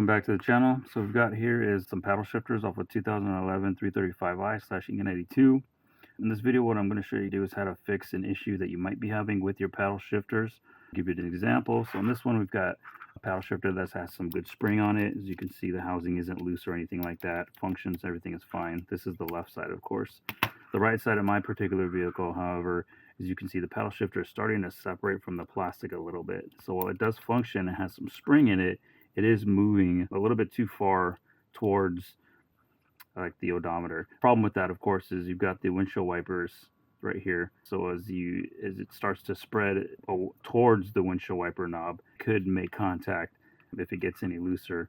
back to the channel. So we've got here is some paddle shifters off of 2011 335i/e92. In this video, what I'm going to show you is how to fix an issue that you might be having with your paddle shifters. I'll give you an example. So in this one, we've got a paddle shifter that has some good spring on it. As you can see, the housing isn't loose or anything like that. Functions, everything is fine. This is the left side, of course. The right side of my particular vehicle, however, as you can see, the paddle shifter is starting to separate from the plastic a little bit. So while it does function, it has some spring in it, it is moving a little bit too far towards like the odometer. Problem with that, of course, is you've got the windshield wipers right here. So as it starts to spread towards the windshield wiper knob, could make contact if it gets any looser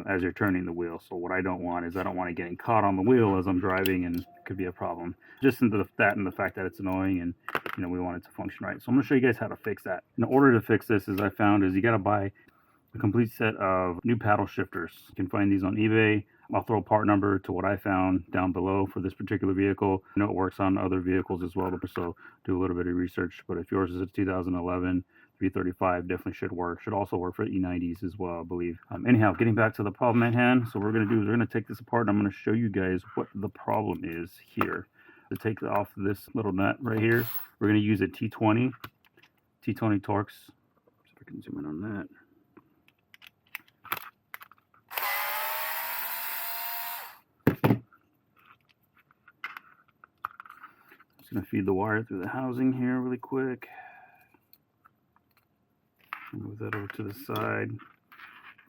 as you're turning the wheel. So what I don't want is I don't want it getting caught on the wheel as I'm driving, and it could be a problem. Just into that and the fact that it's annoying, and we want it to function right. So I'm going to show you guys how to fix that. In order to fix this, as I found, is you got to buy a complete set of new paddle shifters. You can find these on eBay. I'll throw a part number to what I found down below for this particular vehicle. I know it works on other vehicles as well, so do a little bit of research. But if yours is a 2011 335, definitely should work. Should also work for E90s as well, I believe. Anyhow, getting back to the problem at hand. So what we're going to do is we're going to take this apart, and I'm going to show you guys what the problem is here. To take off this little nut right here, we're going to use a T20 Torx. See if I can zoom in on that. Going to feed the wire through the housing here really quick. Move that over to the side.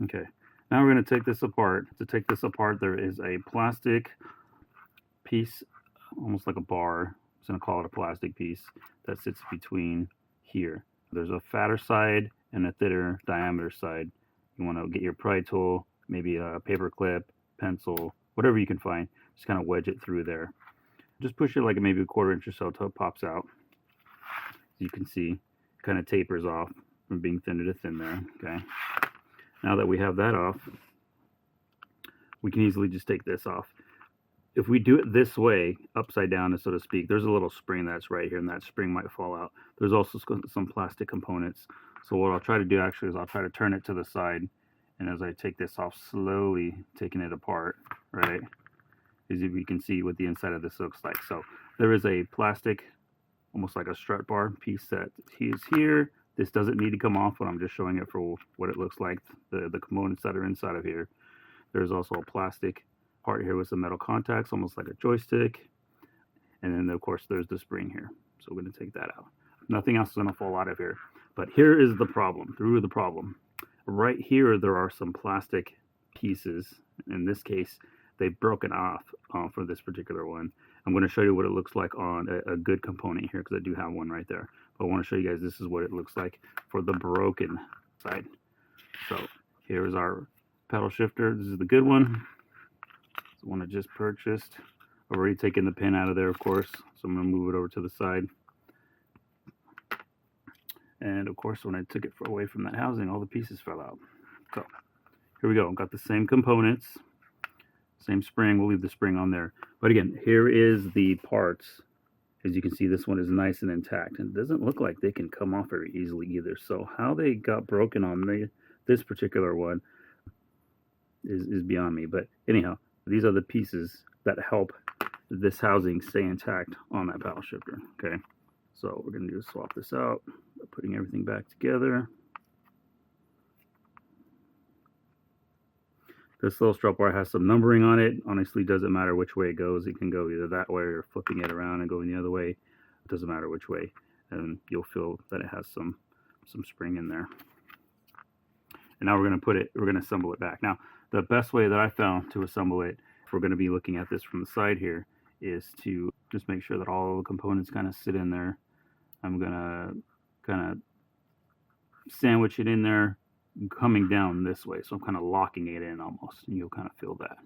Okay, now we're going to take this apart. To take this apart, there is a plastic piece, almost like a bar. I'm just going to call it a plastic piece that sits between here. There's a fatter side and a thinner diameter side. You want to get your pry tool, maybe a paper clip, pencil, whatever you can find. Just kind of wedge it through there. Just push it like maybe a quarter-inch or so till it pops out. You can see it kind of tapers off from being thinner to thin there. Okay. Now that we have that off, we can easily just take this off. If we do it this way, upside down, so to speak, there's a little spring that's right here, and that spring might fall out. There's also some plastic components. So what I'll try to do actually is I'll try to turn it to the side, and as I take this off, slowly taking it apart, right? As you can see what the inside of this looks like. So there is a plastic, almost like a strut bar piece that is here. This doesn't need to come off, but I'm just showing it for what it looks like, the components that are inside of here. There's also a plastic part here with some metal contacts, almost like a joystick. And then, of course, there's the spring here. So we're going to take that out. Nothing else is going to fall out of here. But here is the problem, Right here, there are some plastic pieces. In this case, they've broken off for this particular one. I'm going to show you what it looks like on a good component here, because I do have one right there. But I want to show you guys this is what it looks like for the broken side. So here is our paddle shifter. This is the good one. It's the one I just purchased. I've already taken the pin out of there, of course. So I'm going to move it over to the side. And of course, when I took it away from that housing, all the pieces fell out. So here we go. I've got the same components. Same spring, we'll leave the spring on there. But again, here is the parts. As you can see, this one is nice and intact, and it doesn't look like they can come off very easily either. So how they got broken on this particular one is beyond me. But anyhow, these are the pieces that help this housing stay intact on that paddle shifter. Okay, so we're going to do is swap this out by putting everything back together. This little strap bar has some numbering on it. Honestly, doesn't matter which way it goes. It can go either that way or flipping it around and going the other way. It doesn't matter which way. And you'll feel that it has some spring in there. And now we're going to assemble it back. Now, the best way that I found to assemble it, if we're going to be looking at this from the side here, is to just make sure that all the components kind of sit in there. I'm going to kind of sandwich it in there, coming down this way, so I'm kind of locking it in almost, and you'll kind of feel that.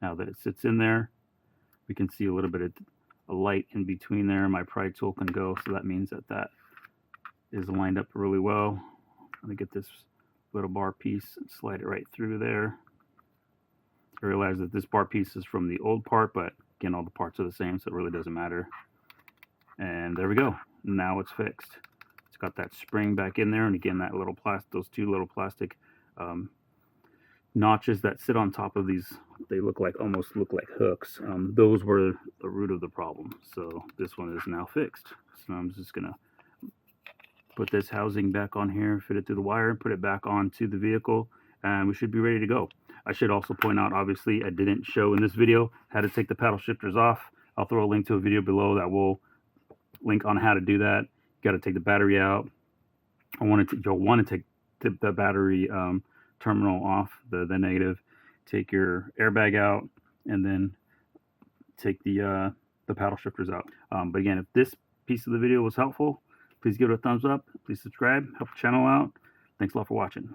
Now that it sits in there, we can see a little bit of a light in between there. My pry tool can go, so that means that is lined up really well. I'm going to get this little bar piece and slide it right through there. I realize that this bar piece is from the old part, but again, all the parts are the same, so it really doesn't matter. And there we go. Now it's fixed. It's got that spring back in there, and again, that little those two little plastic notches that sit on top of these. They almost look like hooks. Those were the root of the problem. So this one is now fixed. So I'm just gonna put this housing back on here, fit it through the wire, put it back onto the vehicle, and we should be ready to go. I should also point out, obviously, I didn't show in this video how to take the paddle shifters off. I'll throw a link to a video below that will link on how to do that. You got to take the battery out. You'll want to take the battery terminal off, the negative. Take your airbag out, and then take the paddle shifters out. But again, if this piece of the video was helpful, please give it a thumbs up. Please subscribe. Help the channel out. Thanks a lot for watching.